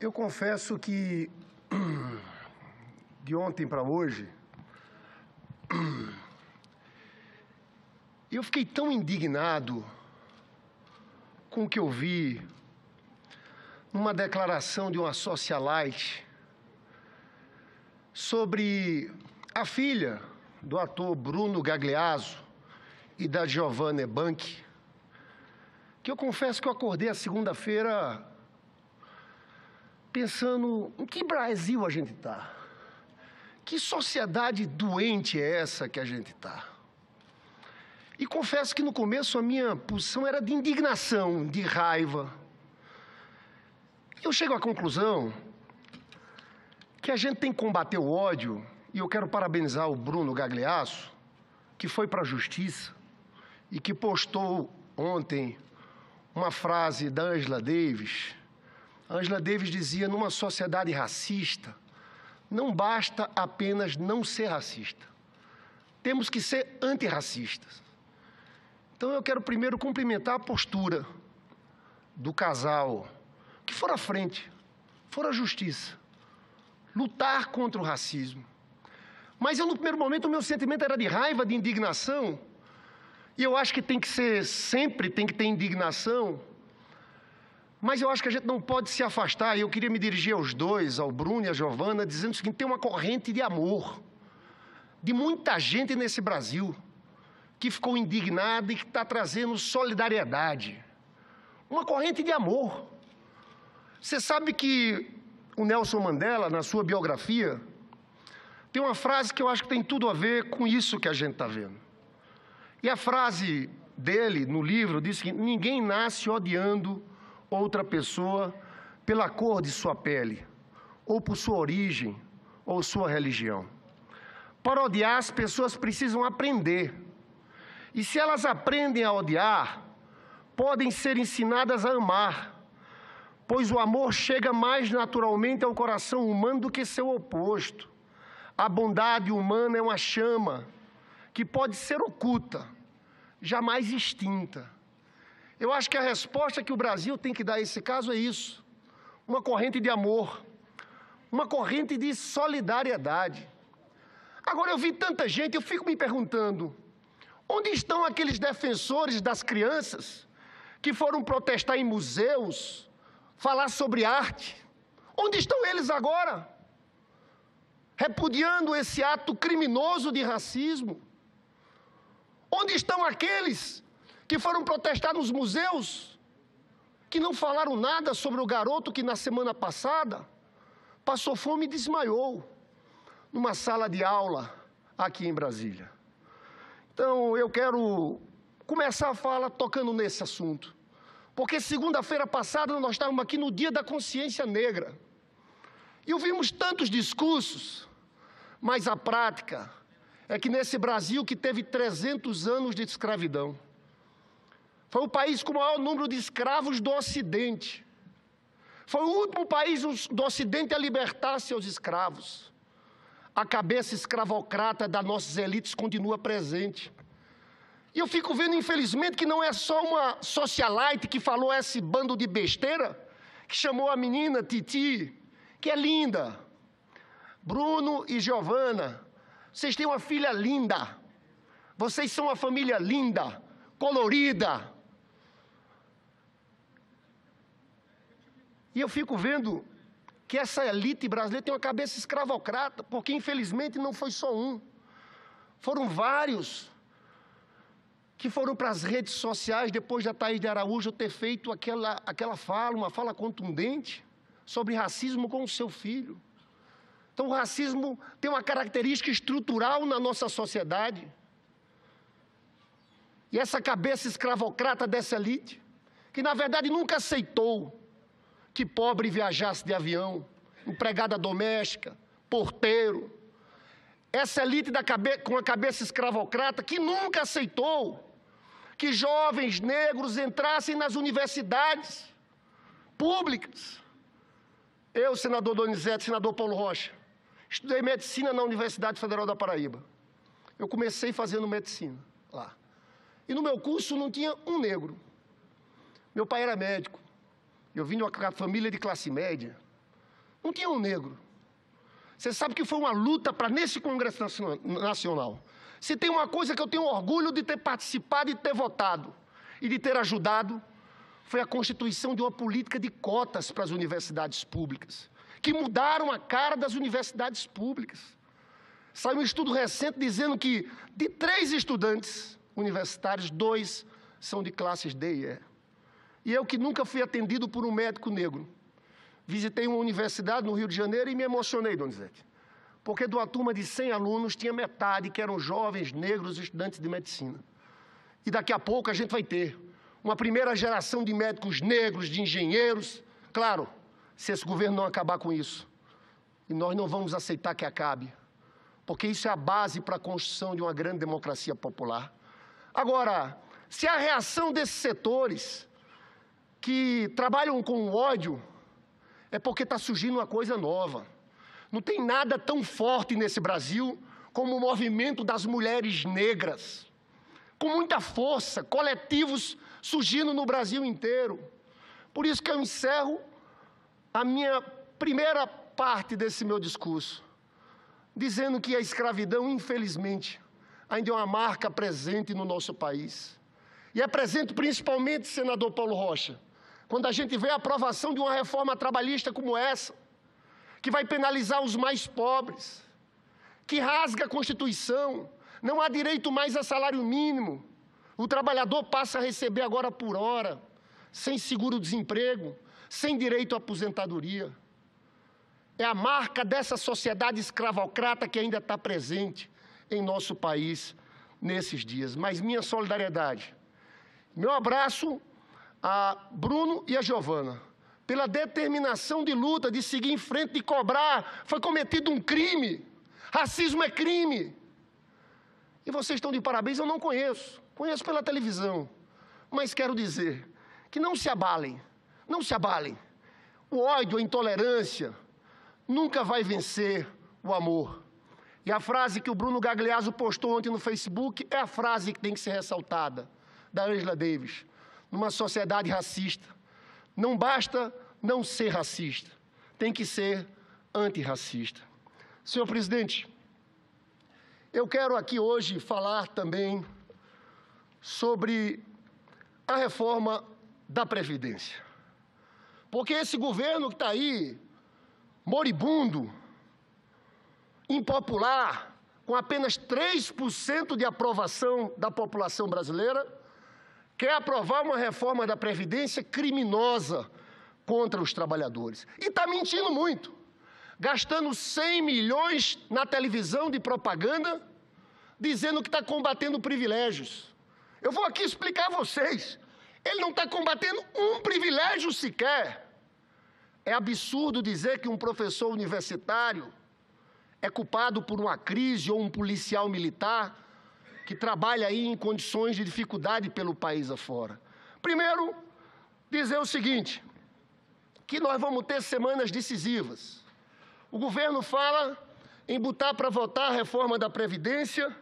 Eu confesso que de ontem para hoje, eu fiquei tão indignado com o que eu vi numa declaração de uma socialite sobre a filha do ator Bruno Gagliasso e da Giovanna Ebanchi, que eu confesso que eu acordei a segunda-feira pensando em que Brasil a gente está. Que sociedade doente é essa que a gente está? E confesso que no começo a minha posição era de indignação, de raiva. Eu chego à conclusão que a gente tem que combater o ódio, e eu quero parabenizar o Bruno Gagliasso, que foi para a justiça e que postou ontem uma frase da Angela Davis. A Angela Davis dizia: numa sociedade racista, não basta apenas não ser racista. Temos que ser antirracistas. Então eu quero primeiro cumprimentar a postura do casal, que for à frente, for à justiça, lutar contra o racismo. Mas eu, no primeiro momento, o meu sentimento era de raiva, de indignação, e eu acho que tem que ser, sempre tem que ter indignação, mas eu acho que a gente não pode se afastar, e eu queria me dirigir aos dois, ao Bruno e à Giovanna, dizendo o seguinte: tem uma corrente de amor, de muita gente nesse Brasil, que ficou indignada e que está trazendo solidariedade. Uma corrente de amor. Você sabe que o Nelson Mandela, na sua biografia, tem uma frase que eu acho que tem tudo a ver com isso que a gente está vendo. E a frase dele, no livro, diz que ninguém nasce odiando outra pessoa pela cor de sua pele, ou por sua origem, ou sua religião. Para odiar, as pessoas precisam aprender. E se elas aprendem a odiar, podem ser ensinadas a amar, pois o amor chega mais naturalmente ao coração humano do que seu oposto. A bondade humana é uma chama que pode ser oculta, jamais extinta. Eu acho que a resposta que o Brasil tem que dar a esse caso é isso: uma corrente de amor, uma corrente de solidariedade. Agora, eu vi tanta gente, eu fico me perguntando, onde estão aqueles defensores das crianças que foram protestar em museus, falar sobre arte? Onde estão eles agora? Repudiando esse ato criminoso de racismo? Onde estão aqueles que foram protestar nos museus, que não falaram nada sobre o garoto que na semana passada passou fome e desmaiou numa sala de aula aqui em Brasília? Então, eu quero começar a fala tocando nesse assunto, porque segunda-feira passada nós estávamos aqui no Dia da Consciência Negra, e ouvimos tantos discursos, mas a prática é que nesse Brasil que teve 300 anos de escravidão, foi o país com o maior número de escravos do Ocidente, foi o último país do Ocidente a libertar seus escravos. A cabeça escravocrata das nossas elites continua presente. E eu fico vendo, infelizmente, que não é só uma socialite que falou esse bando de besteira, que chamou a menina Titi, que é linda. Bruno e Giovanna, vocês têm uma filha linda. Vocês são uma família linda, colorida. E eu fico vendo que essa elite brasileira tem uma cabeça escravocrata, porque infelizmente não foi só um. Foram vários que foram para as redes sociais depois da Thaís de Araújo ter feito aquela fala, uma fala contundente sobre racismo com o seu filho. Então o racismo tem uma característica estrutural na nossa sociedade. E essa cabeça escravocrata dessa elite, que na verdade nunca aceitou que pobre viajasse de avião, empregada doméstica, porteiro. Essa elite com a cabeça escravocrata que nunca aceitou que jovens negros entrassem nas universidades públicas. Eu, senador Donizete, senador Paulo Rocha, estudei medicina na Universidade Federal da Paraíba. Eu comecei fazendo medicina lá. E no meu curso não tinha um negro. Meu pai era médico. Eu vim de uma família de classe média. não tinha um negro. Você sabe que foi uma luta para nesse Congresso Nacional. Se tem uma coisa que eu tenho orgulho de ter participado e ter votado e de ter ajudado, foi a constituição de uma política de cotas para as universidades públicas, que mudaram a cara das universidades públicas. Saiu um estudo recente dizendo que de 3 estudantes universitários, 2 são de classes D e E. E eu, que nunca fui atendido por um médico negro, visitei uma universidade no Rio de Janeiro e me emocionei, Donizete, porque de uma turma de 100 alunos, tinha metade que eram jovens negros estudantes de medicina. E daqui a pouco a gente vai ter uma primeira geração de médicos negros, de engenheiros, claro, se esse governo não acabar com isso. E nós não vamos aceitar que acabe, porque isso é a base para a construção de uma grande democracia popular. Agora, se a reação desses setores que trabalham com o ódio é porque está surgindo uma coisa nova. Não tem nada tão forte nesse Brasil como o movimento das mulheres negras, com muita força, coletivos surgindo no Brasil inteiro. Por isso que eu encerro a minha primeira parte desse meu discurso, dizendo que a escravidão, infelizmente, ainda é uma marca presente no nosso país. E é presente principalmente, senador Paulo Rocha, quando a gente vê a aprovação de uma reforma trabalhista como essa, que vai penalizar os mais pobres, que rasga a Constituição, não há direito mais a salário mínimo, o trabalhador passa a receber agora por hora, sem seguro-desemprego, sem direito à aposentadoria. É a marca dessa sociedade escravocrata que ainda está presente em nosso país nesses dias. Mas minha solidariedade, meu abraço a Bruno e a Giovana, pela determinação de luta, de seguir em frente, de cobrar. Foi cometido um crime. Racismo é crime. E vocês estão de parabéns, eu não conheço. Conheço pela televisão. Mas quero dizer que não se abalem. Não se abalem. O ódio, a intolerância, nunca vai vencer o amor. E a frase que o Bruno Gagliasso postou ontem no Facebook é a frase que tem que ser ressaltada, da Angela Davis. Numa sociedade racista, não basta não ser racista, tem que ser antirracista. Senhor presidente, eu quero aqui hoje falar também sobre a reforma da Previdência. Porque esse governo que está aí, moribundo, impopular, com apenas 3% de aprovação da população brasileira, quer aprovar uma reforma da Previdência criminosa contra os trabalhadores. E está mentindo muito, gastando 100 milhões na televisão de propaganda, dizendo que está combatendo privilégios. Eu vou aqui explicar a vocês. Ele não está combatendo um privilégio sequer. É absurdo dizer que um professor universitário é culpado por uma crise ou um policial militar que trabalha aí em condições de dificuldade pelo país afora. Primeiro, dizer o seguinte, que nós vamos ter semanas decisivas. O governo fala em botar para votar a reforma da Previdência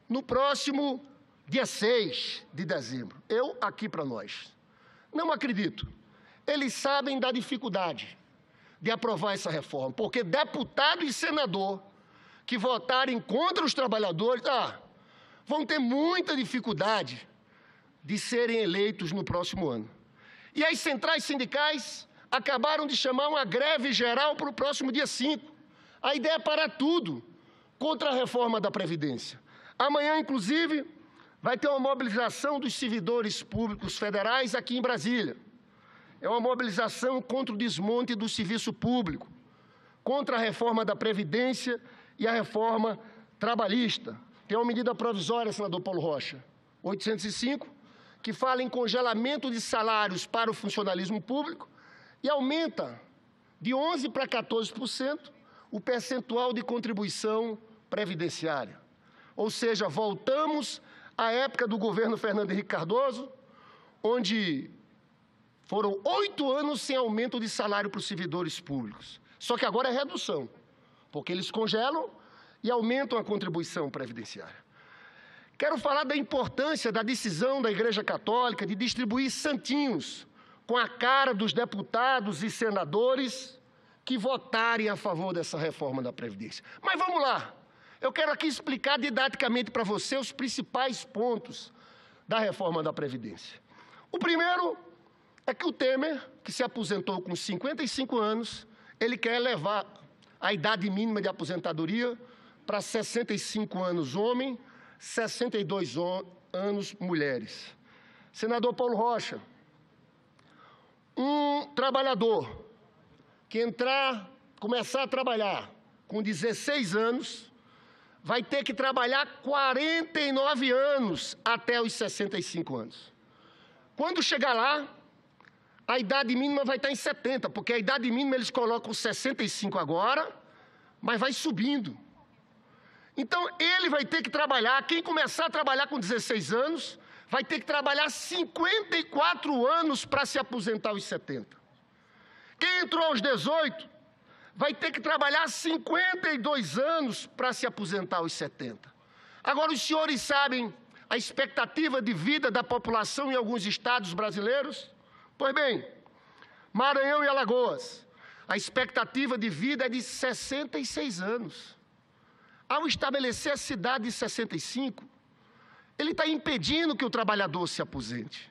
no próximo dia 6 de dezembro. Eu aqui para nós. Não acredito. Eles sabem da dificuldade de aprovar essa reforma, porque deputado e senador que votarem contra os trabalhadores, vão ter muita dificuldade de serem eleitos no próximo ano. E as centrais sindicais acabaram de chamar uma greve geral para o próximo dia 5. A ideia é parar tudo contra a reforma da Previdência. Amanhã, inclusive, vai ter uma mobilização dos servidores públicos federais aqui em Brasília. É uma mobilização contra o desmonte do serviço público, contra a reforma da Previdência e a reforma trabalhista. Tem uma medida provisória, senador Paulo Rocha, 805, que fala em congelamento de salários para o funcionalismo público e aumenta de 11% para 14% o percentual de contribuição previdenciária. Ou seja, voltamos à época do governo Fernando Henrique Cardoso, onde foram 8 anos sem aumento de salário para os servidores públicos. Só que agora é redução, porque eles congelam e aumentam a contribuição previdenciária. Quero falar da importância da decisão da Igreja Católica de distribuir santinhos com a cara dos deputados e senadores que votarem a favor dessa reforma da Previdência. Mas vamos lá. Eu quero aqui explicar didaticamente para você os principais pontos da reforma da Previdência. O primeiro é que o Temer, que se aposentou com 55 anos, ele quer elevar a idade mínima de aposentadoria para 65 anos homem, 62 anos mulheres. Senador Paulo Rocha, um trabalhador que começar a trabalhar com 16 anos, vai ter que trabalhar 49 anos até os 65 anos. Quando chegar lá, a idade mínima vai estar em 70, porque a idade mínima eles colocam 65 agora, mas vai subindo. Então, ele vai ter que trabalhar, quem começar a trabalhar com 16 anos, vai ter que trabalhar 54 anos para se aposentar aos 70. Quem entrou aos 18, vai ter que trabalhar 52 anos para se aposentar aos 70. Agora, os senhores sabem a expectativa de vida da população em alguns estados brasileiros? Pois bem, Maranhão e Alagoas, a expectativa de vida é de 66 anos. Ao estabelecer a cidade de 65, ele está impedindo que o trabalhador se aposente.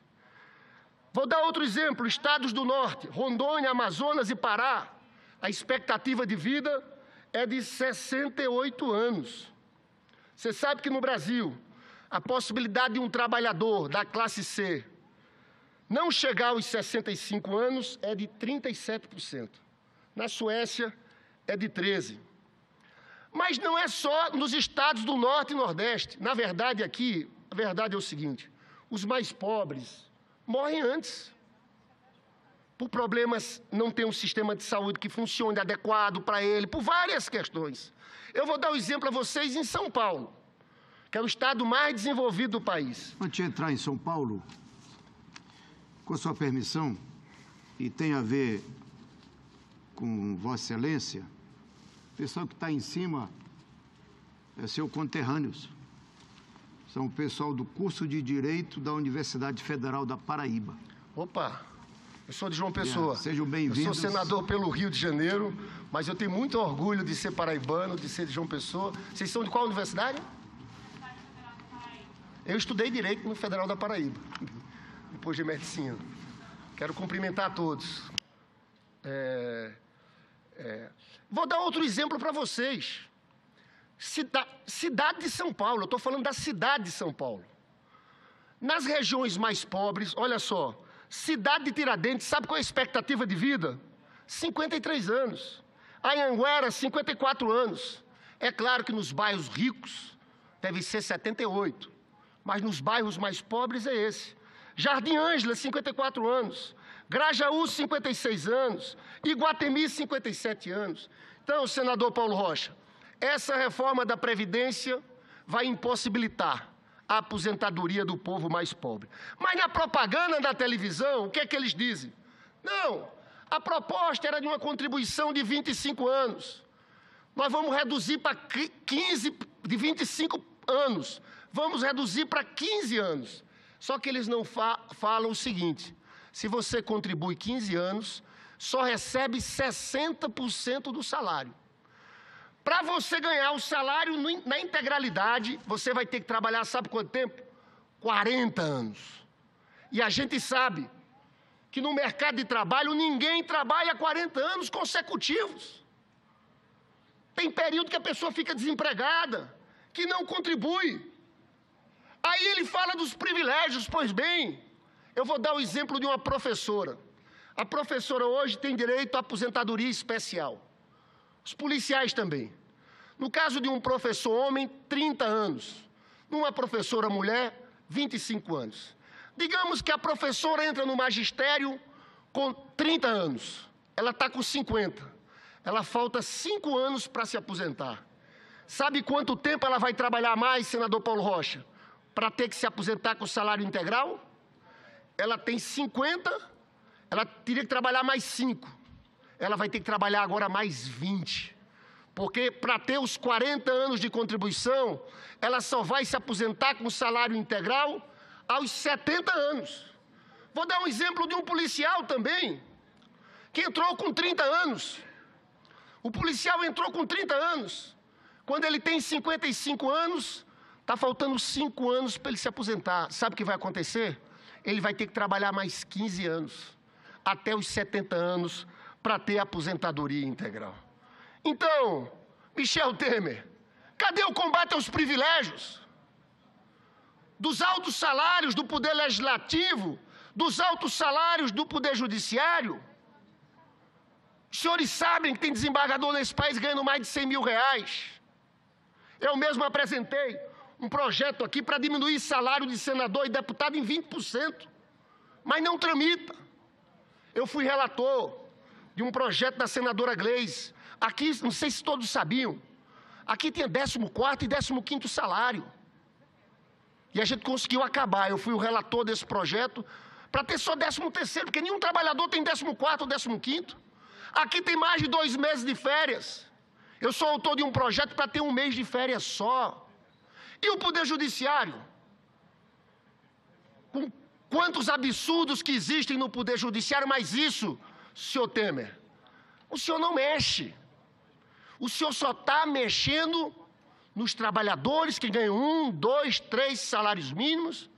Vou dar outro exemplo, estados do norte, Rondônia, Amazonas e Pará, a expectativa de vida é de 68 anos. Você sabe que no Brasil, a possibilidade de um trabalhador da classe C não chegar aos 65 anos é de 37%. Na Suécia, é de 13%. Mas não é só nos estados do Norte e Nordeste. Na verdade, aqui, a verdade é o seguinte, os mais pobres morrem antes. Por problemas, não tem um sistema de saúde que funcione adequado para ele, por várias questões. Eu vou dar um exemplo a vocês em São Paulo, que é o estado mais desenvolvido do país. Antes de entrar em São Paulo, com sua permissão, e tem a ver com Vossa Excelência, o pessoal que está em cima é seu conterrâneos. São o pessoal do curso de Direito da Universidade Federal da Paraíba. Opa, eu sou de João Pessoa. Sejam bem-vindos. Eu sou senador pelo Rio de Janeiro, mas eu tenho muito orgulho de ser paraibano, de ser de João Pessoa. Vocês são de qual universidade? Eu estudei Direito no Federal da Paraíba, depois de Medicina. Quero cumprimentar a todos. Vou dar outro exemplo para vocês. Cidade de São Paulo, eu estou falando da cidade de São Paulo. Nas regiões mais pobres, olha só, cidade de Tiradentes, sabe qual é a expectativa de vida? 53 anos. Anhanguera, 54 anos. É claro que nos bairros ricos deve ser 78, mas nos bairros mais pobres é esse. Jardim Ângela, 54 anos. Grajaú, 56 anos. Iguatemi, 57 anos. Então, senador Paulo Rocha, essa reforma da Previdência vai impossibilitar a aposentadoria do povo mais pobre. Mas na propaganda da televisão, o que é que eles dizem? Não, a proposta era de uma contribuição de 25 anos. Nós vamos reduzir para 15, de 25 anos. Vamos reduzir para 15 anos. Só que eles não falam o seguinte, se você contribui 15 anos, só recebe 60% do salário. Para você ganhar o salário na integralidade, você vai ter que trabalhar, sabe quanto tempo? 40 anos. E a gente sabe que no mercado de trabalho ninguém trabalha 40 anos consecutivos. Tem período que a pessoa fica desempregada, que não contribui. Aí ele fala dos privilégios, pois bem, eu vou dar o exemplo de uma professora. A professora hoje tem direito à aposentadoria especial. Os policiais também. No caso de um professor homem, 30 anos. Numa professora mulher, 25 anos. Digamos que a professora entra no magistério com 30 anos. Ela está com 50. Ela falta 5 anos para se aposentar. Sabe quanto tempo ela vai trabalhar mais, senador Paulo Rocha? Para ter que se aposentar com salário integral? Ela tem 50, ela teria que trabalhar mais 5. Ela vai ter que trabalhar agora mais 20. Porque para ter os 40 anos de contribuição, ela só vai se aposentar com salário integral aos 70 anos. Vou dar um exemplo de um policial também, que entrou com 30 anos. O policial entrou com 30 anos. Quando ele tem 55 anos, está faltando 5 anos para ele se aposentar. Sabe o que vai acontecer? Ele vai ter que trabalhar mais 15 anos, até os 70 anos, para ter aposentadoria integral. Então, Michel Temer, cadê o combate aos privilégios? Dos altos salários do Poder Legislativo, dos altos salários do Poder Judiciário? Os senhores sabem que tem desembargador nesse país ganhando mais de 100 mil reais. Eu mesmo apresentei um projeto aqui para diminuir salário de senador e deputado em 20%, mas não tramita. Eu fui relator de um projeto da senadora Gleisi. Aqui, não sei se todos sabiam, aqui tinha 14º e 15º salário. E a gente conseguiu acabar. Eu fui o relator desse projeto para ter só 13º, porque nenhum trabalhador tem 14º ou 15º. Aqui tem mais de 2 meses de férias. Eu sou autor de um projeto para ter 1 mês de férias só. E o Poder Judiciário? Com quantos absurdos que existem no Poder Judiciário, mas isso, senhor Temer, o senhor não mexe. O senhor só está mexendo nos trabalhadores que ganham 1, 2, 3 salários mínimos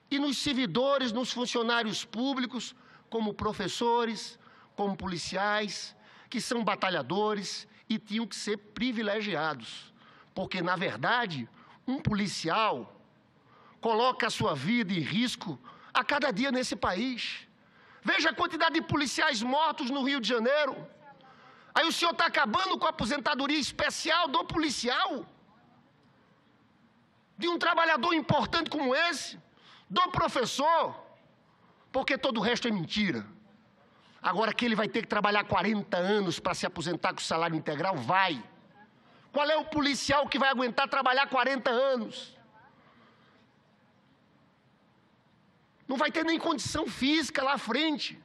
e nos servidores, nos funcionários públicos, como professores, como policiais, que são batalhadores e tinham que ser privilegiados. Porque, na verdade, um policial coloca a sua vida em risco a cada dia nesse país. Veja a quantidade de policiais mortos no Rio de Janeiro. Aí o senhor está acabando com a aposentadoria especial do policial, de um trabalhador importante como esse, do professor, porque todo o resto é mentira. Agora que ele vai ter que trabalhar 40 anos para se aposentar com salário integral, vai. Qual é o policial que vai aguentar trabalhar 40 anos? Não vai ter nem condição física lá à frente.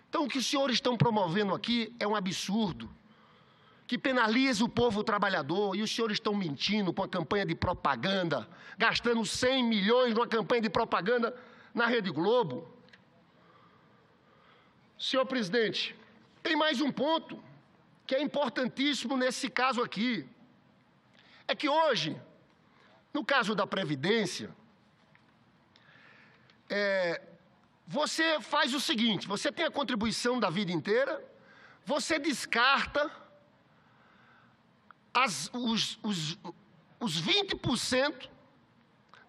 Então, o que os senhores estão promovendo aqui é um absurdo, que penaliza o povo trabalhador, e os senhores estão mentindo com a campanha de propaganda, gastando 100 milhões numa campanha de propaganda na Rede Globo. Senhor presidente, tem mais um ponto que é importantíssimo nesse caso aqui. É que hoje, no caso da Previdência, você faz o seguinte: você tem a contribuição da vida inteira, você descarta os 20%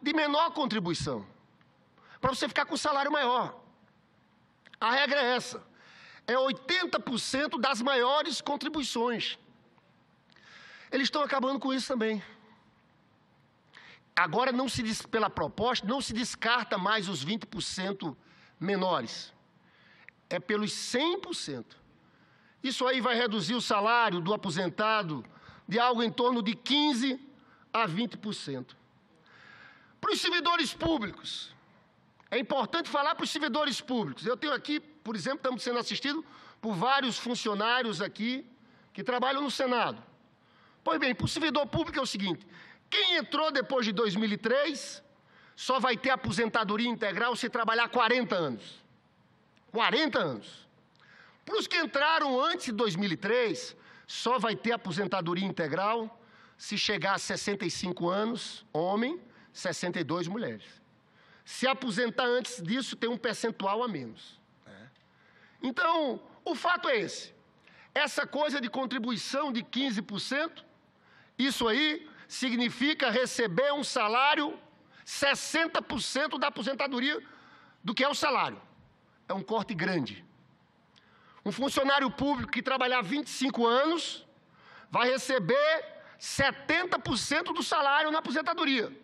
de menor contribuição, para você ficar com salário maior. A regra é essa, é 80% das maiores contribuições. Eles estão acabando com isso também. Agora, pela proposta, não se descarta mais os 20% menores, é pelos 100%. Isso aí vai reduzir o salário do aposentado de algo em torno de 15% a 20%. Para os servidores públicos, é importante falar para os servidores públicos. Eu tenho aqui, por exemplo, estamos sendo assistidos por vários funcionários aqui que trabalham no Senado. Pois bem, para o servidor público é o seguinte: quem entrou depois de 2003 só vai ter aposentadoria integral se trabalhar 40 anos. 40 anos. Para os que entraram antes de 2003, só vai ter aposentadoria integral se chegar a 65 anos, homem, 62 mulheres. Se aposentar antes disso, tem um percentual a menos. Então, o fato é esse. Essa coisa de contribuição de 15%, isso aí significa receber um salário 60% da aposentadoria do que é o salário. É um corte grande. Um funcionário público que trabalhar 25 anos vai receber 70% do salário na aposentadoria.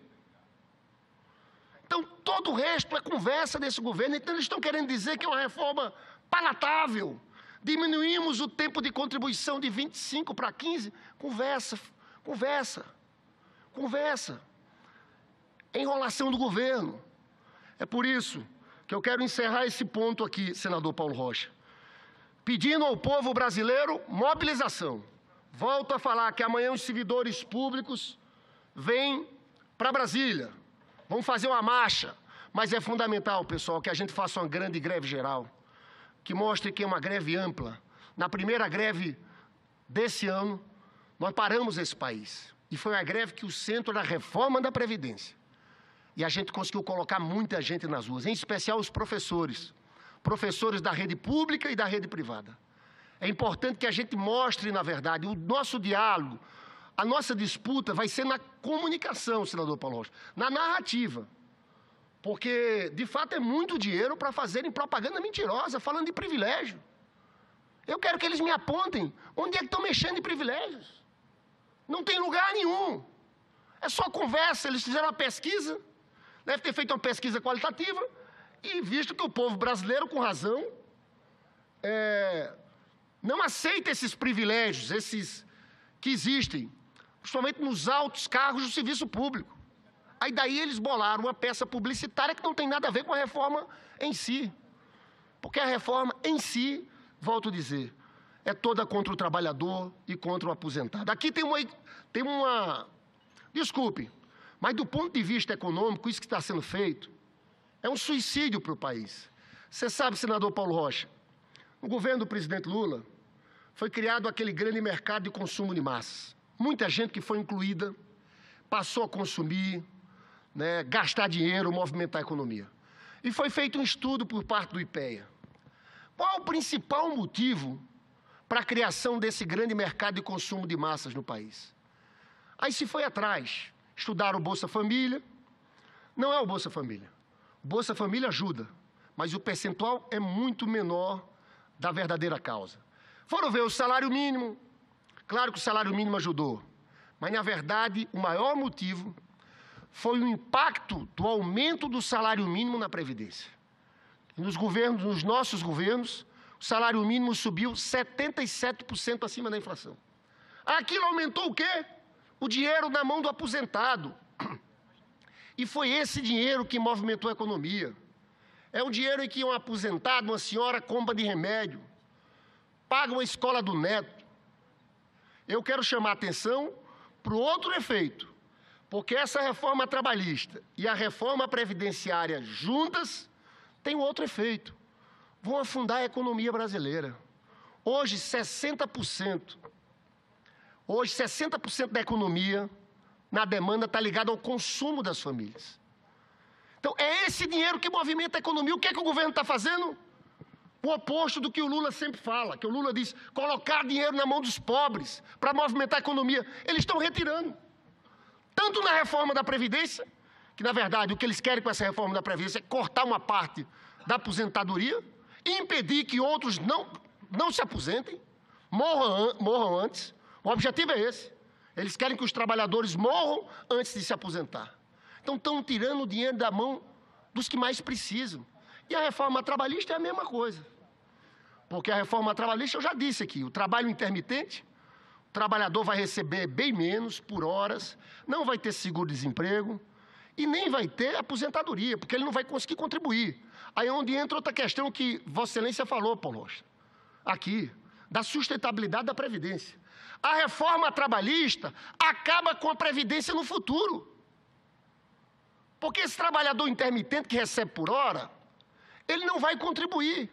Então, todo o resto é conversa desse governo. Então, eles estão querendo dizer que é uma reforma palatável. Diminuímos o tempo de contribuição de 25 para 15. Conversa. Enrolação do governo. É por isso que eu quero encerrar esse ponto aqui, senador Paulo Rocha, pedindo ao povo brasileiro mobilização. Volto a falar que amanhã os servidores públicos vêm para Brasília, vão fazer uma marcha, mas é fundamental, pessoal, que a gente faça uma grande greve geral, que mostre que é uma greve ampla. Na primeira greve desse ano, nós paramos esse país. E foi uma greve que o centro era a reforma da Previdência. E a gente conseguiu colocar muita gente nas ruas, em especial os professores. Professores da rede pública e da rede privada. É importante que a gente mostre, na verdade, o nosso diálogo, a nossa disputa vai ser na comunicação, senador Paulo Rocha, na narrativa. Porque, de fato, é muito dinheiro para fazerem propaganda mentirosa, falando de privilégio. Eu quero que eles me apontem onde é que estão mexendo em privilégios. Não tem lugar nenhum. É só conversa. Eles fizeram uma pesquisa, deve ter feito uma pesquisa qualitativa, e visto que o povo brasileiro, com razão, não aceita esses privilégios, esses que existem, principalmente nos altos cargos do serviço público. Aí daí eles bolaram uma peça publicitária que não tem nada a ver com a reforma em si. Porque a reforma em si, volto a dizer, é toda contra o trabalhador e contra o aposentado. Aqui tem uma... Desculpe, mas do ponto de vista econômico, isso que está sendo feito é um suicídio para o país. Você sabe, senador Paulo Rocha, no governo do presidente Lula, foi criado aquele grande mercado de consumo de massas. Muita gente que foi incluída passou a consumir, gastar dinheiro, movimentar a economia. E foi feito um estudo por parte do IPEA. Qual o principal motivo para a criação desse grande mercado de consumo de massas no país? Aí se foi atrás, estudaram o Bolsa Família. Não é o Bolsa Família. O Bolsa Família ajuda, mas o percentual é muito menor da verdadeira causa. Foram ver o salário mínimo. Claro que o salário mínimo ajudou, mas, na verdade, o maior motivo foi o impacto do aumento do salário mínimo na Previdência. Nos nossos governos, o salário mínimo subiu 77% acima da inflação. Aquilo aumentou o quê? O dinheiro na mão do aposentado. E foi esse dinheiro que movimentou a economia. É um dinheiro em que um aposentado, uma senhora, compra de remédio, paga uma escola do neto. Eu quero chamar a atenção para o outro efeito, porque essa reforma trabalhista e a reforma previdenciária juntas têm outro efeito. Vão afundar a economia brasileira. Hoje, 60% da economia na demanda está ligada ao consumo das famílias. Então, é esse dinheiro que movimenta a economia. O que é que o governo está fazendo? O oposto do que o Lula sempre fala, que o Lula diz, colocar dinheiro na mão dos pobres para movimentar a economia. Eles estão retirando. Tanto na reforma da Previdência, que, na verdade, o que eles querem com essa reforma da Previdência é cortar uma parte da aposentadoria e impedir que outros não se aposentem, morram antes. O objetivo é esse. Eles querem que os trabalhadores morram antes de se aposentar. Então, estão tirando o dinheiro da mão dos que mais precisam. E a reforma trabalhista é a mesma coisa. Porque a reforma trabalhista, eu já disse aqui, o trabalho intermitente, o trabalhador vai receber bem menos por horas, não vai ter seguro-desemprego e nem vai ter aposentadoria, porque ele não vai conseguir contribuir. Aí é onde entra outra questão que Vossa Excelência falou, Paulo Rocha, aqui, da sustentabilidade da Previdência. A reforma trabalhista acaba com a Previdência no futuro. Porque esse trabalhador intermitente que recebe por hora, ele não vai contribuir.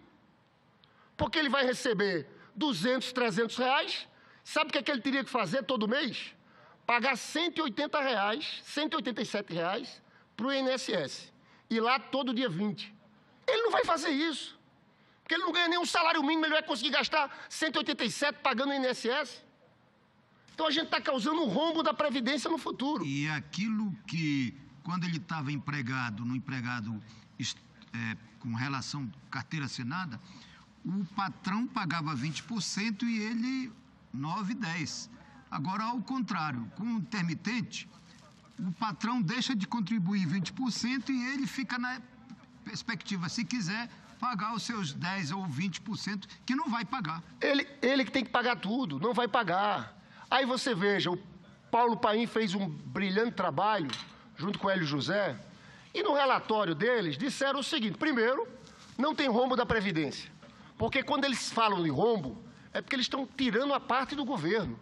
Porque ele vai receber 200, 300 reais. Sabe o que ele teria que fazer todo mês? Pagar 180 reais, 187 reais para o INSS. E lá todo dia 20. Ele não vai fazer isso. Porque ele não ganha nenhum salário mínimo, ele vai conseguir gastar 187 pagando o INSS. Então a gente está causando um rombo da Previdência no futuro. E aquilo que, quando ele estava empregado, com relação à carteira assinada, o patrão pagava 20% e ele 9%, 10%. Agora, ao contrário, com o intermitente, o patrão deixa de contribuir 20% e ele fica na perspectiva, se quiser, pagar os seus 10% ou 20%, que não vai pagar. Ele que tem que pagar tudo, não vai pagar. Aí você veja, o Paulo Paim fez um brilhante trabalho, junto com o Hélio José, e no relatório deles disseram o seguinte: primeiro, não tem rombo da Previdência, porque quando eles falam de rombo, é porque eles estão tirando a parte do governo.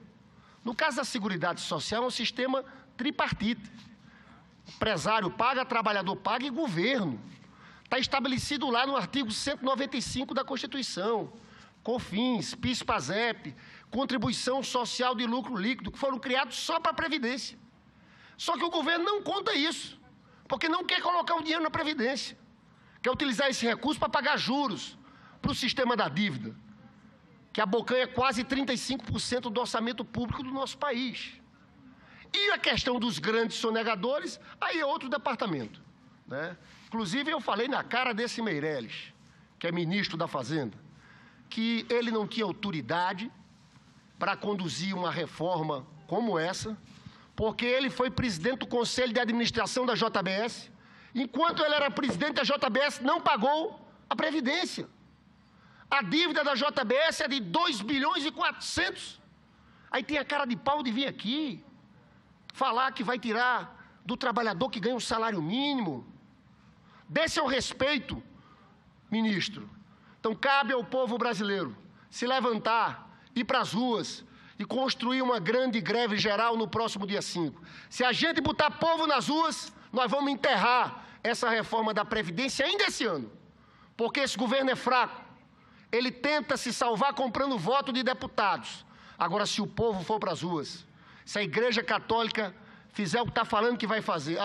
No caso da Seguridade Social, é um sistema tripartite. Empresário paga, trabalhador paga e governo. Está estabelecido lá no artigo 195 da Constituição. COFINS, PIS/PASEP, contribuição social de lucro líquido, que foram criados só para a Previdência. Só que o governo não conta isso, porque não quer colocar o dinheiro na Previdência. Quer utilizar esse recurso para pagar juros para o sistema da dívida, que abocanha quase 35% do orçamento público do nosso país. E a questão dos grandes sonegadores, aí é outro departamento, né? Inclusive, eu falei na cara desse Meirelles, que é ministro da Fazenda, que ele não tinha autoridade para conduzir uma reforma como essa, porque ele foi presidente do Conselho de Administração da JBS, enquanto ele era presidente da JBS, não pagou a Previdência. A dívida da JBS é de 2 bilhões e 400. Aí tem a cara de pau de vir aqui falar que vai tirar do trabalhador que ganha um salário mínimo. Desse é o respeito, ministro. Então, cabe ao povo brasileiro se levantar, ir para as ruas e construir uma grande greve geral no próximo dia 5. Se a gente botar povo nas ruas, nós vamos enterrar essa reforma da Previdência ainda esse ano. Porque esse governo é fraco. Ele tenta se salvar comprando voto de deputados. Agora, se o povo for para as ruas, se a Igreja Católica fizer o que está falando que vai fazer,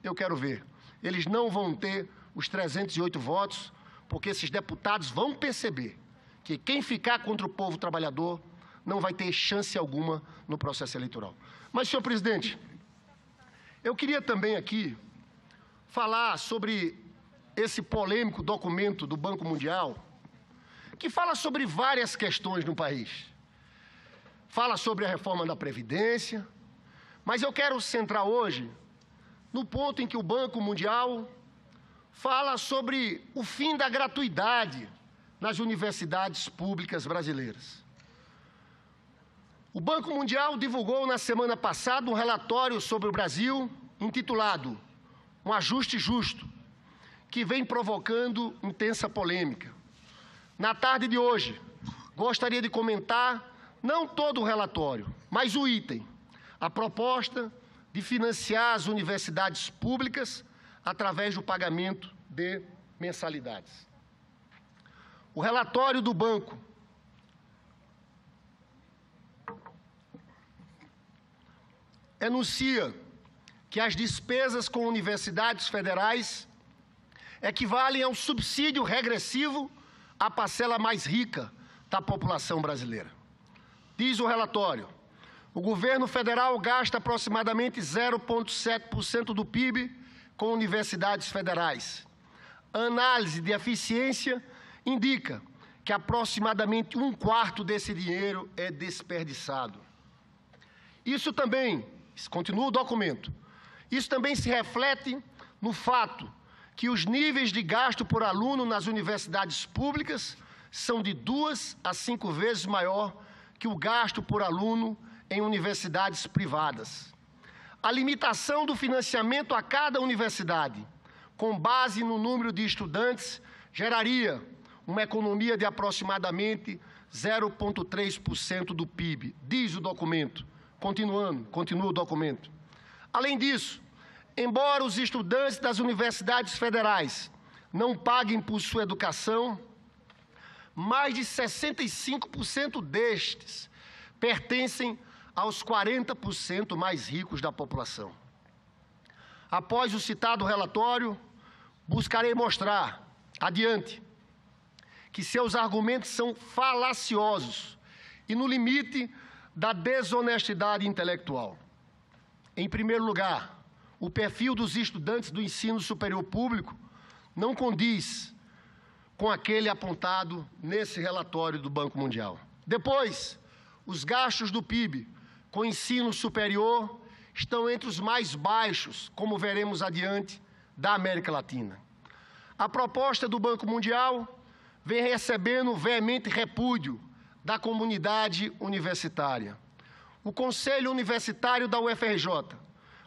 eu quero ver. Eles não vão ter os 308 votos, porque esses deputados vão perceber que quem ficar contra o povo trabalhador não vai ter chance alguma no processo eleitoral. Mas, senhor presidente, eu queria também aqui falar sobre esse polêmico documento do Banco Mundial, que fala sobre várias questões no país. Fala sobre a reforma da Previdência, mas eu quero centrar hoje no ponto em que o Banco Mundial fala sobre o fim da gratuidade nas universidades públicas brasileiras. O Banco Mundial divulgou na semana passada um relatório sobre o Brasil intitulado Um Ajuste Justo, que vem provocando intensa polêmica. Na tarde de hoje, gostaria de comentar não todo o relatório, mas o item, a proposta de financiar as universidades públicas através do pagamento de mensalidades. O relatório do banco enuncia que as despesas com universidades federais equivalem ao subsídio regressivo à parcela mais rica da população brasileira. Diz o relatório, o governo federal gasta aproximadamente 0,7% do PIB com universidades federais. A análise de eficiência indica que aproximadamente 1/4 desse dinheiro é desperdiçado. Isso também, continua o documento, isso também se reflete no fato que os níveis de gasto por aluno nas universidades públicas são de 2 a 5 vezes maior que o gasto por aluno em universidades privadas. A limitação do financiamento a cada universidade, com base no número de estudantes, geraria uma economia de aproximadamente 0,3% do PIB, diz o documento. Continua o documento. Além disso, embora os estudantes das universidades federais não paguem por sua educação, mais de 65% destes pertencem aos 40% mais ricos da população. Após o citado relatório, buscarei mostrar, adiante, que seus argumentos são falaciosos e no limite da desonestidade intelectual. Em primeiro lugar, o perfil dos estudantes do ensino superior público não condiz com aquele apontado nesse relatório do Banco Mundial. Depois, os gastos do PIB com ensino superior estão entre os mais baixos, como veremos adiante, da América Latina. A proposta do Banco Mundial vem recebendo veemente repúdio da comunidade universitária. O Conselho Universitário da UFRJ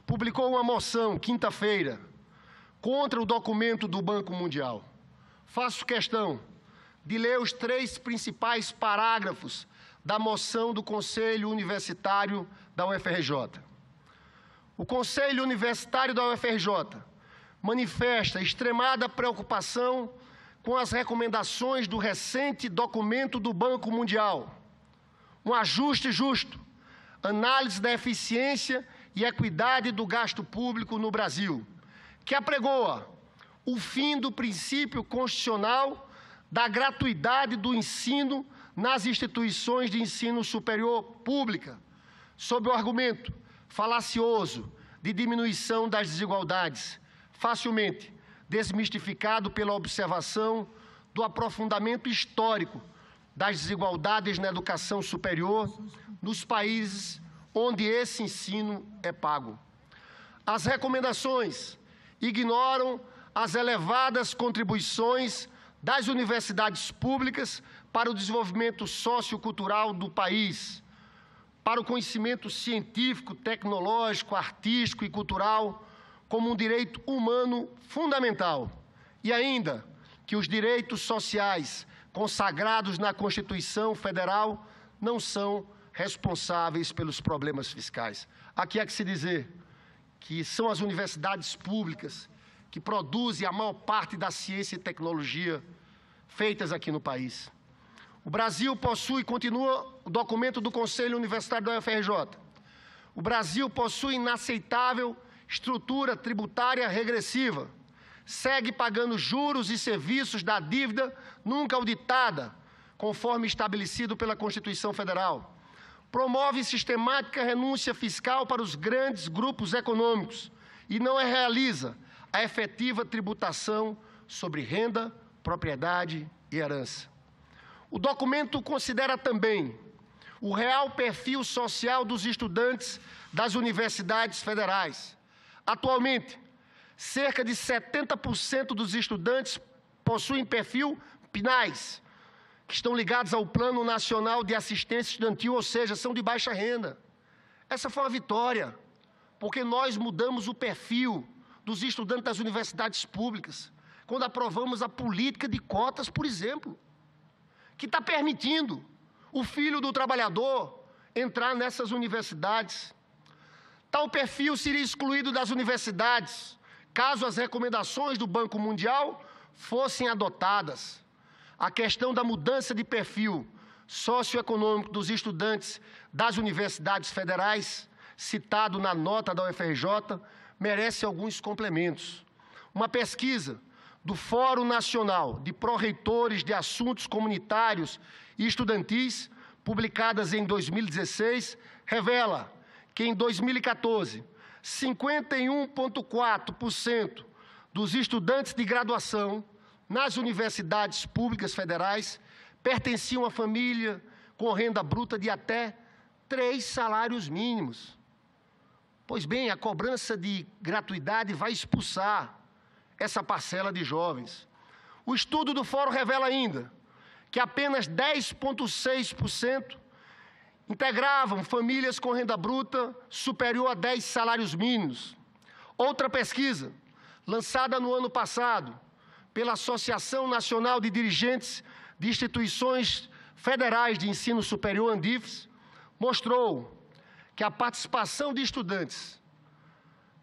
publicou uma moção, quinta-feira, contra o documento do Banco Mundial. Faço questão de ler os 3 principais parágrafos da moção do Conselho Universitário da UFRJ. O Conselho Universitário da UFRJ manifesta extremada preocupação com as recomendações do recente documento do Banco Mundial, um ajuste justo, análise da eficiência e equidade do gasto público no Brasil, que apregoa o fim do princípio constitucional da gratuidade do ensino nas instituições de ensino superior pública, sob o argumento falacioso de diminuição das desigualdades, facilmente desmistificado pela observação do aprofundamento histórico das desigualdades na educação superior nos países onde esse ensino é pago. As recomendações ignoram as elevadas contribuições das universidades públicas para o desenvolvimento sociocultural do país, para o conhecimento científico, tecnológico, artístico e cultural como um direito humano fundamental, e ainda que os direitos sociais consagrados na Constituição Federal não são responsáveis pelos problemas fiscais. Aqui há que se dizer que são as universidades públicas que produzem a maior parte da ciência e tecnologia feitas aqui no país. O Brasil possui, continua o documento do Conselho Universitário da UFRJ, o Brasil possui inaceitável estrutura tributária regressiva, segue pagando juros e serviços da dívida nunca auditada, conforme estabelecido pela Constituição Federal, promove sistemática renúncia fiscal para os grandes grupos econômicos e não realiza a efetiva tributação sobre renda, propriedade e herança. O documento considera também o real perfil social dos estudantes das universidades federais. Atualmente, cerca de 70% dos estudantes possuem perfil PNAES, que estão ligados ao Plano Nacional de Assistência Estudantil, ou seja, são de baixa renda. Essa foi uma vitória, porque nós mudamos o perfil dos estudantes das universidades públicas, quando aprovamos a política de cotas, por exemplo, que está permitindo o filho do trabalhador entrar nessas universidades. Tal perfil seria excluído das universidades, caso as recomendações do Banco Mundial fossem adotadas. A questão da mudança de perfil socioeconômico dos estudantes das universidades federais, citado na nota da UFRJ, merece alguns complementos. Uma pesquisa do Fórum Nacional de Pró-Reitores de Assuntos Comunitários e Estudantis, publicadas em 2016, revela que em 2014, 51,4% dos estudantes de graduação nas universidades públicas federais pertenciam a família com renda bruta de até 3 salários mínimos. Pois bem, a cobrança de gratuidade vai expulsar essa parcela de jovens. O estudo do Fórum revela ainda que apenas 10,6% integravam famílias com renda bruta superior a 10 salários mínimos. Outra pesquisa, lançada no ano passado pela Associação Nacional de Dirigentes de Instituições Federais de Ensino Superior, ANDIFES, mostrou que a participação de estudantes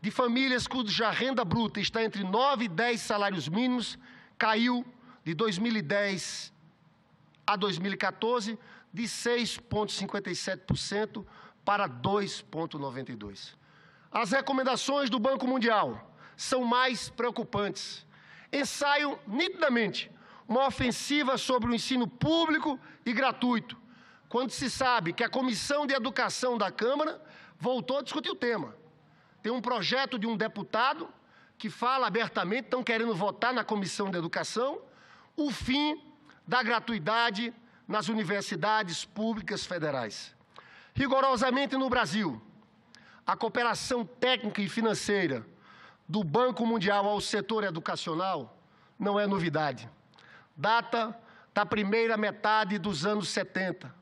de famílias cuja renda bruta está entre 9 e 10 salários mínimos caiu de 2010 a 2014 de 6,57% para 2,92%. As recomendações do Banco Mundial são mais preocupantes. Ensaiam nitidamente uma ofensiva sobre o ensino público e gratuito, quando se sabe que a Comissão de Educação da Câmara voltou a discutir o tema. Tem um projeto de um deputado que fala abertamente, estão querendo votar na Comissão de Educação, o fim da gratuidade nas universidades públicas federais. Rigorosamente no Brasil, a cooperação técnica e financeira do Banco Mundial ao setor educacional não é novidade. Data da primeira metade dos anos 70,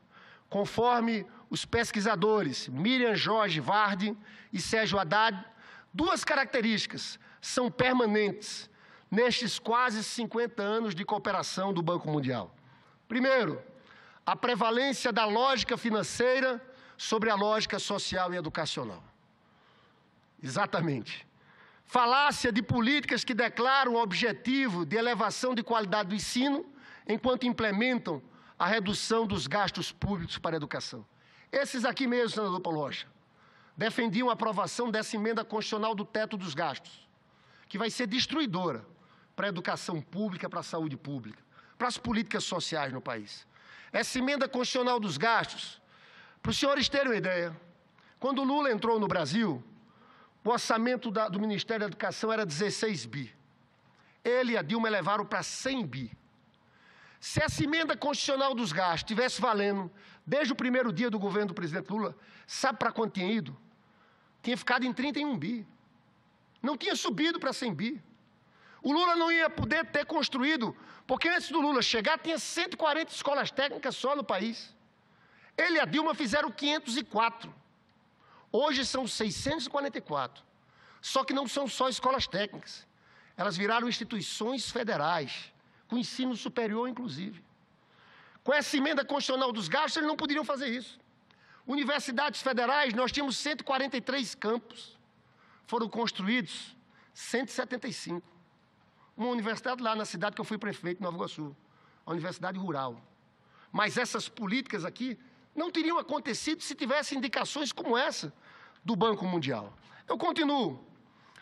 conforme os pesquisadores Miriam Jorge Vardi e Sérgio Haddad, duas características são permanentes nestes quase 50 anos de cooperação do Banco Mundial. Primeiro, a prevalência da lógica financeira sobre a lógica social e educacional. Exatamente. Falácia de políticas que declaram o objetivo de elevação de qualidade do ensino, enquanto implementam a redução dos gastos públicos para a educação. Esses aqui mesmo, senador Paulo Rocha, defendiam a aprovação dessa emenda constitucional do teto dos gastos, que vai ser destruidora para a educação pública, para a saúde pública, para as políticas sociais no país. Essa emenda constitucional dos gastos, para os senhores terem uma ideia, quando o Lula entrou no Brasil, o orçamento do Ministério da Educação era 16 bi. Ele e a Dilma elevaram para 100 bi. Se essa emenda constitucional dos gastos estivesse valendo desde o primeiro dia do governo do presidente Lula, sabe para quanto tinha ido? Tinha ficado em 31 bi. Não tinha subido para 100 bi. O Lula não ia poder ter construído, porque antes do Lula chegar, tinha 140 escolas técnicas só no país. Ele e a Dilma fizeram 504. Hoje são 644. Só que não são só escolas técnicas. Elas viraram instituições federais, com ensino superior, inclusive. Com essa emenda constitucional dos gastos, eles não poderiam fazer isso. Universidades federais, nós tínhamos 143 campos. Foram construídos 175. Uma universidade lá na cidade que eu fui prefeito, Nova Iguaçu, a Universidade Rural. Mas essas políticas aqui não teriam acontecido se tivessem indicações como essa do Banco Mundial. Eu continuo.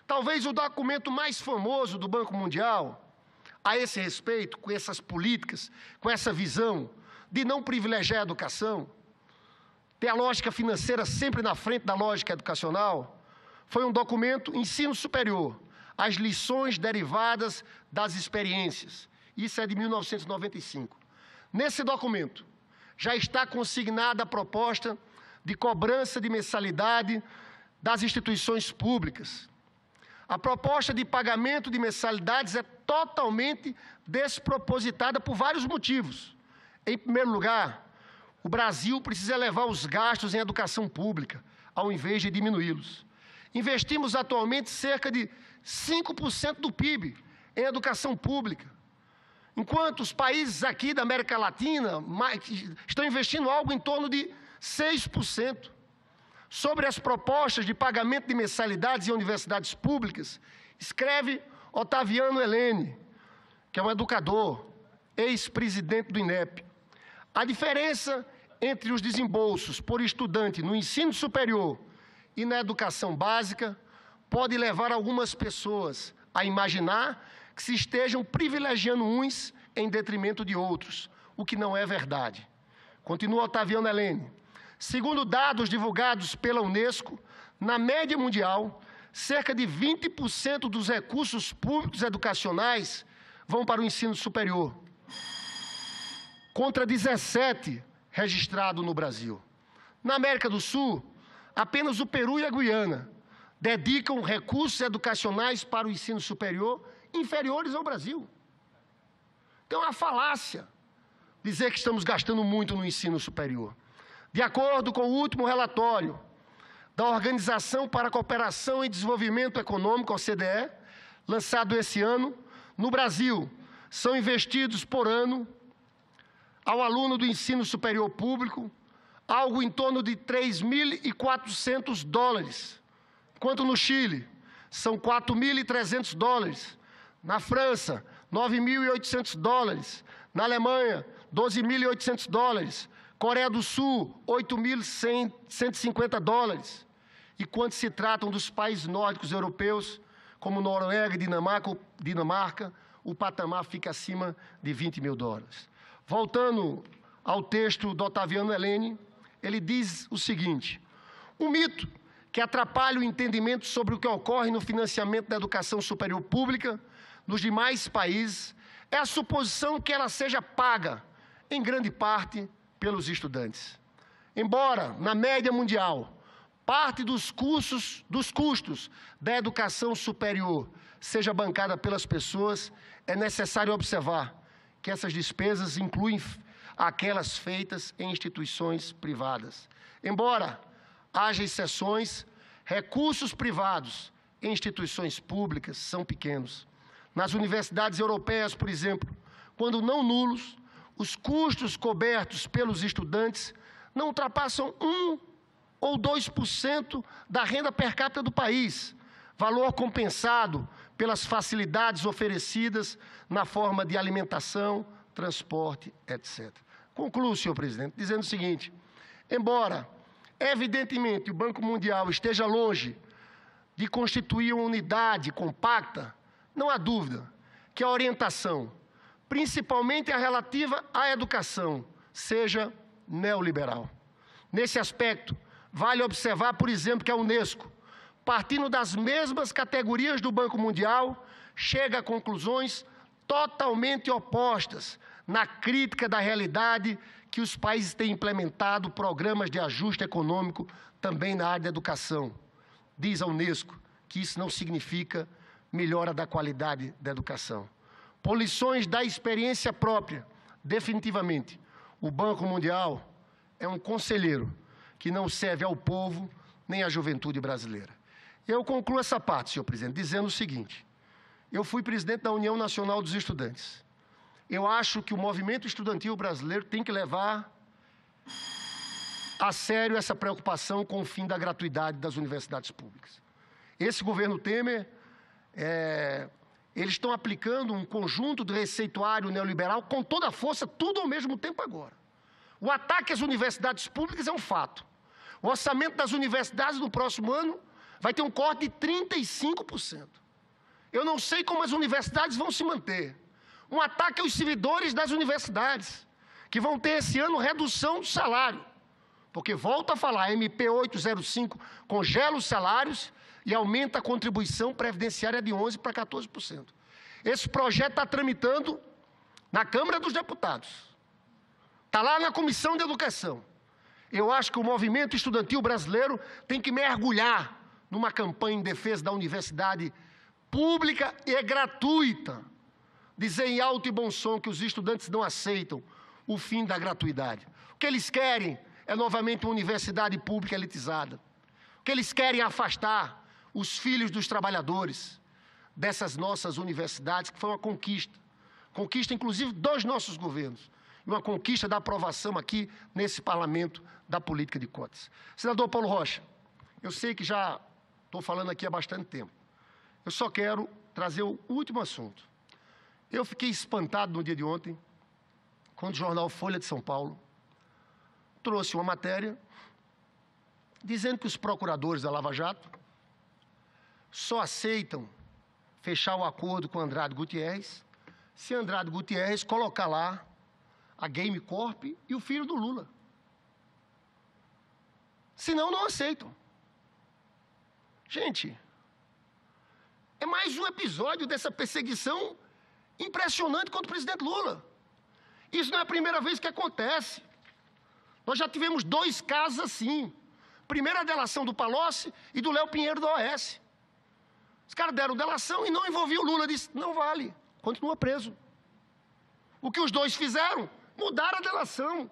Talvez o documento mais famoso do Banco Mundial, a esse respeito, com essas políticas, com essa visão de não privilegiar a educação, ter a lógica financeira sempre na frente da lógica educacional, foi um documento Ensino Superior, as lições derivadas das experiências. Isso é de 1995. Nesse documento, já está consignada a proposta de cobrança de mensalidade das instituições públicas. A proposta de pagamento de mensalidades é totalmente despropositada por vários motivos. Em primeiro lugar, o Brasil precisa elevar os gastos em educação pública, ao invés de diminuí-los. Investimos atualmente cerca de 5% do PIB em educação pública, enquanto os países aqui da América Latina estão investindo algo em torno de 6%. Sobre as propostas de pagamento de mensalidades em universidades públicas, escreve Otaviano Helene, que é um educador, ex-presidente do INEP. A diferença entre os desembolsos por estudante no ensino superior e na educação básica pode levar algumas pessoas a imaginar que se estejam privilegiando uns em detrimento de outros, o que não é verdade. Continua Otaviano Helene. Segundo dados divulgados pela Unesco, na média mundial, cerca de 20% dos recursos públicos educacionais vão para o ensino superior, contra 17% registrado no Brasil. Na América do Sul, apenas o Peru e a Guiana dedicam recursos educacionais para o ensino superior inferiores ao Brasil. Então é uma falácia dizer que estamos gastando muito no ensino superior. De acordo com o último relatório da Organização para a Cooperação e Desenvolvimento Econômico, OCDE, lançado esse ano, no Brasil, são investidos por ano ao aluno do ensino superior público algo em torno de $3.400, enquanto no Chile são $4.300, na França, $9.800, na Alemanha, $12.800, Coreia do Sul, $8.150. E quando se tratam dos países nórdicos europeus, como Noruega e Dinamarca, o patamar fica acima de $20.000. Voltando ao texto do Otaviano Helene, ele diz o seguinte: um mito que atrapalha o entendimento sobre o que ocorre no financiamento da educação superior pública nos demais países é a suposição que ela seja paga, em grande parte, pelos estudantes. Embora, na média mundial, parte dos custos da educação superior seja bancada pelas pessoas, é necessário observar que essas despesas incluem aquelas feitas em instituições privadas. Embora haja exceções, recursos privados em instituições públicas são pequenos. Nas universidades europeias, por exemplo, quando não nulos, os custos cobertos pelos estudantes não ultrapassam 1 ou 2% da renda per capita do país, valor compensado pelas facilidades oferecidas na forma de alimentação, transporte, etc. Concluo, senhor presidente, dizendo o seguinte: embora, evidentemente, o Banco Mundial esteja longe de constituir uma unidade compacta, não há dúvida que a orientação, principalmente a relativa à educação, seja neoliberal. Nesse aspecto, vale observar, por exemplo, que a Unesco, partindo das mesmas categorias do Banco Mundial, chega a conclusões totalmente opostas na crítica da realidade que os países têm implementado programas de ajuste econômico também na área da educação. Diz a Unesco que isso não significa melhora da qualidade da educação. Por lições da experiência própria, definitivamente, o Banco Mundial é um conselheiro que não serve ao povo nem à juventude brasileira. Eu concluo essa parte, senhor presidente, dizendo o seguinte: eu fui presidente da União Nacional dos Estudantes. Eu acho que o movimento estudantil brasileiro tem que levar a sério essa preocupação com o fim da gratuidade das universidades públicas. Esse governo Temer, eles estão aplicando um conjunto de receituário neoliberal com toda a força, tudo ao mesmo tempo agora. O ataque às universidades públicas é um fato. O orçamento das universidades no próximo ano vai ter um corte de 35%. Eu não sei como as universidades vão se manter. Um ataque aos servidores das universidades, que vão ter esse ano redução do salário. Porque, volto a falar, a MP 805 congela os salários e aumenta a contribuição previdenciária de 11% para 14%. Esse projeto está tramitando na Câmara dos Deputados. Está lá na Comissão de Educação. Eu acho que o movimento estudantil brasileiro tem que mergulhar numa campanha em defesa da universidade pública e gratuita. Dizer em alto e bom som que os estudantes não aceitam o fim da gratuidade. O que eles querem é novamente uma universidade pública elitizada. O que eles querem é afastar os filhos dos trabalhadores dessas nossas universidades, que foi uma conquista. Conquista, inclusive, dos nossos governos. E uma conquista da aprovação aqui, nesse parlamento, da política de cotas. Senador Paulo Rocha, eu sei que já estou falando aqui há bastante tempo. Eu só quero trazer o último assunto. Eu fiquei espantado no dia de ontem, quando o jornal Folha de São Paulo trouxe uma matéria dizendo que os procuradores da Lava Jato só aceitam fechar o acordo com Andrade Gutierrez se Andrade Gutierrez colocar lá a Game Corp e o filho do Lula. Senão, não aceitam. Gente, é mais um episódio dessa perseguição impressionante contra o presidente Lula. Isso não é a primeira vez que acontece. Nós já tivemos 2 casos assim. Primeiro a delação do Palocci e do Léo Pinheiro da OAS. Os caras deram delação e não envolviam o Lula. Disse, não vale, continua preso. O que os dois fizeram? Mudaram a delação.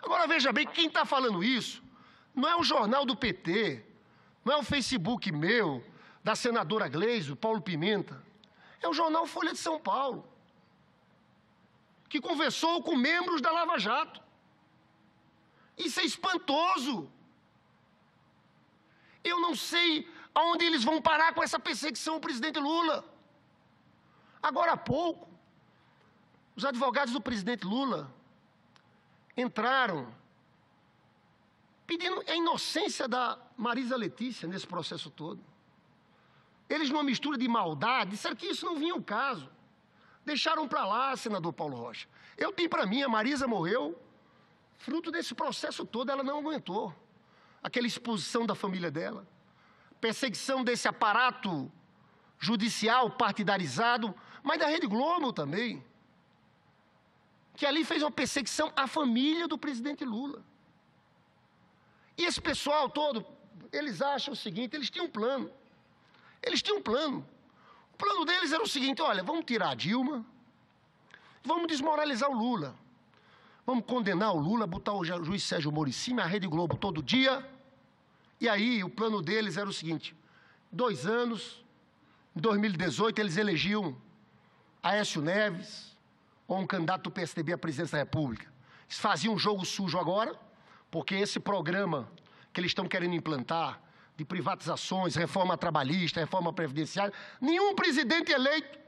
Agora veja bem, quem está falando isso não é o jornal do PT, não é o Facebook meu, da senadora Gleisi, Paulo Pimenta. É o jornal Folha de São Paulo, que conversou com membros da Lava Jato. Isso é espantoso. Eu não sei aonde eles vão parar com essa perseguição ao presidente Lula. Agora há pouco, os advogados do presidente Lula entraram pedindo a inocência da Marisa Letícia nesse processo todo. Eles, numa mistura de maldade, disseram que isso não vinha ao caso. Deixaram para lá, senador Paulo Rocha. Eu tenho para mim, a Marisa morreu fruto desse processo todo, ela não aguentou. Aquela exposição da família dela, perseguição desse aparato judicial partidarizado, mas da Rede Globo também, que ali fez uma perseguição à família do presidente Lula. E esse pessoal todo, eles acham o seguinte, eles tinham um plano. Eles tinham um plano. O plano deles era o seguinte, olha, vamos tirar a Dilma, vamos desmoralizar o Lula, vamos condenar o Lula, botar o juiz Sérgio Moro em cima, a Rede Globo todo dia. E aí o plano deles era o seguinte, 2 anos, em 2018 eles elegiam Aécio Neves, ou um candidato do PSDB à presidência da República. Eles faziam um jogo sujo agora, porque esse programa que eles estão querendo implantar, de privatizações, reforma trabalhista, reforma previdenciária. Nenhum presidente eleito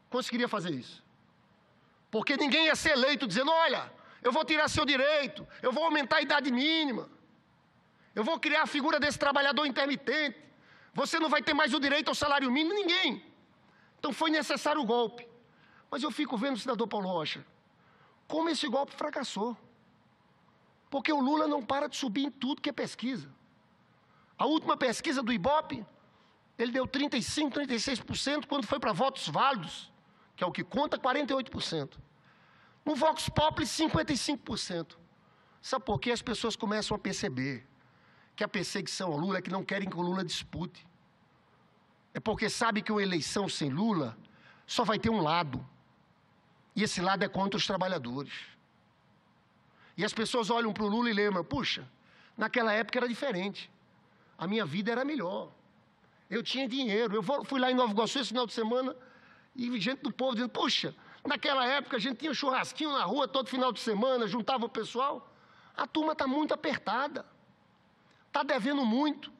conseguiria fazer isso. Porque ninguém ia ser eleito dizendo, olha, eu vou tirar seu direito, eu vou aumentar a idade mínima, eu vou criar a figura desse trabalhador intermitente, você não vai ter mais o direito ao salário mínimo, ninguém. Então foi necessário o golpe. Mas eu fico vendo, senador Paulo Rocha, como esse golpe fracassou. Porque o Lula não para de subir em tudo que é pesquisa. A última pesquisa do Ibope, ele deu 35%, 36%, quando foi para votos válidos, que é o que conta, 48%. No Vox Populi, 55%. Sabe por quê? As pessoas começam a perceber que a perseguição ao Lula é que não querem que o Lula dispute. É porque sabe que uma eleição sem Lula só vai ter um lado. E esse lado é contra os trabalhadores. E as pessoas olham para o Lula e lembram, puxa, naquela época era diferente. A minha vida era melhor. Eu tinha dinheiro. Eu fui lá em Nova Iguaçu esse final de semana e gente do povo dizendo, puxa, naquela época a gente tinha churrasquinho na rua todo final de semana, juntava o pessoal. A turma está muito apertada. Está devendo muito.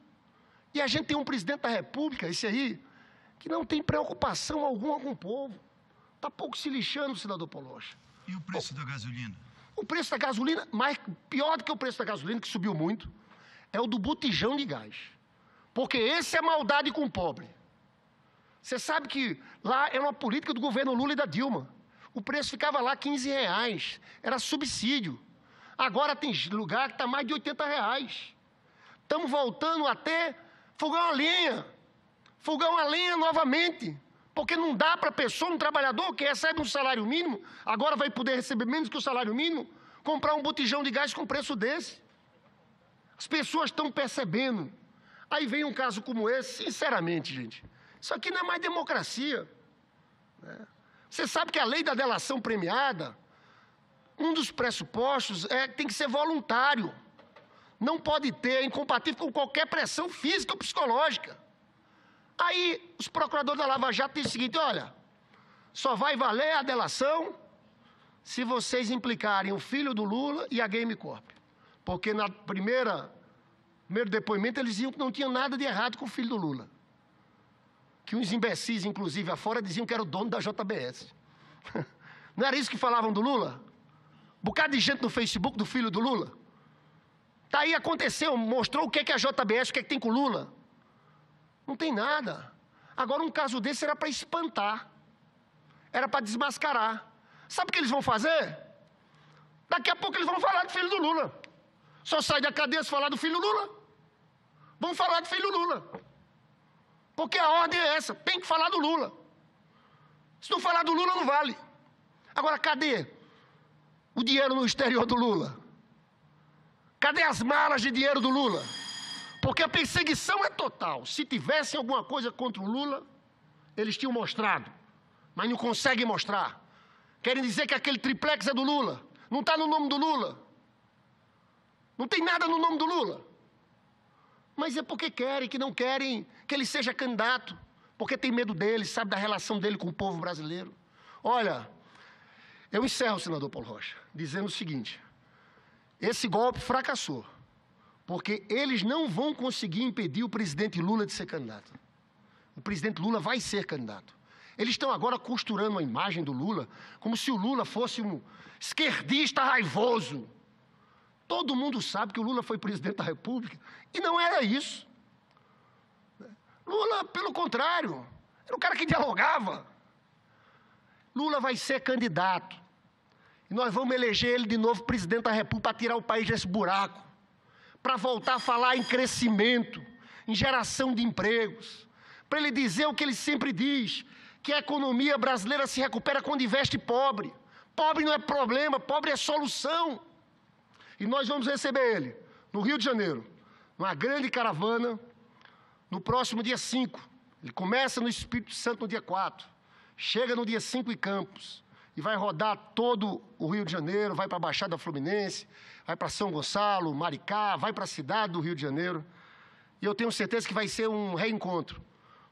E a gente tem um presidente da República, esse aí, que não tem preocupação alguma com o povo. Está pouco se lixando, senador Paulo Rocha. E o preço da gasolina? O preço da gasolina, pior do que o preço da gasolina, que subiu muito, é o do botijão de gás. Porque esse é maldade com o pobre. Você sabe que lá era uma política do governo Lula e da Dilma. O preço ficava lá R$15, era subsídio. Agora tem lugar que está mais de R$80. Estamos voltando a ter fogão a lenha. Fogão a lenha novamente. Porque não dá para a pessoa, um trabalhador que recebe um salário mínimo, agora vai poder receber menos que o salário mínimo, comprar um botijão de gás com preço desse. As pessoas estão percebendo. Aí vem um caso como esse, sinceramente, gente, isso aqui não é mais democracia. Né? Você sabe que a lei da delação premiada, um dos pressupostos tem que ser voluntário. Não pode ter, é incompatível com qualquer pressão física ou psicológica. Aí, os procuradores da Lava Jato dizem o seguinte, olha, só vai valer a delação se vocês implicarem o filho do Lula e a Game Corp. Porque na primeiro depoimento eles diziam que não tinha nada de errado com o filho do Lula. Que uns imbecis, inclusive, afora, diziam que era o dono da JBS. Não era isso que falavam do Lula? Um bocado de gente no Facebook do filho do Lula. Tá aí, aconteceu, mostrou o que é a JBS, o que tem com o Lula. Não tem nada. Agora, um caso desse era para espantar. Era para desmascarar. Sabe o que eles vão fazer? Daqui a pouco eles vão falar do filho do Lula. Só sai da cadeia se falar do filho do Lula. Vão falar do filho do Lula. Porque a ordem é essa, tem que falar do Lula. Se não falar do Lula, não vale. Agora, cadê o dinheiro no exterior do Lula? Cadê as malas de dinheiro do Lula? Porque a perseguição é total. Se tivessem alguma coisa contra o Lula, eles tinham mostrado. Mas não conseguem mostrar. Querem dizer que aquele triplex é do Lula. Não está no nome do Lula. Não tem nada no nome do Lula. Mas é porque querem, que não querem que ele seja candidato. Porque tem medo dele, sabe da relação dele com o povo brasileiro. Olha, eu encerro, senador Paulo Rocha, dizendo o seguinte. Esse golpe fracassou. Porque eles não vão conseguir impedir o presidente Lula de ser candidato. O presidente Lula vai ser candidato. Eles estão agora costurando a imagem do Lula como se o Lula fosse um esquerdista raivoso. Todo mundo sabe que o Lula foi presidente da República e não era isso. Lula, pelo contrário, era um cara que dialogava. Lula vai ser candidato. E nós vamos eleger ele de novo presidente da República para tirar o país desse buraco. Para voltar a falar em crescimento, em geração de empregos, para ele dizer o que ele sempre diz, que a economia brasileira se recupera quando investe pobre. Pobre não é problema, pobre é solução. E nós vamos receber ele no Rio de Janeiro, numa grande caravana, no próximo dia 5. Ele começa no Espírito Santo no dia 4, chega no dia 5 em Campos, e vai rodar todo o Rio de Janeiro, vai para a Baixada Fluminense, vai para São Gonçalo, Maricá, vai para a cidade do Rio de Janeiro. E eu tenho certeza que vai ser um reencontro,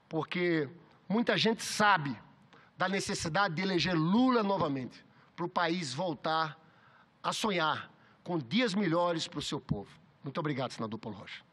porque muita gente sabe da necessidade de eleger Lula novamente, para o país voltar a sonhar com dias melhores para o seu povo. Muito obrigado, senador Paulo Rocha.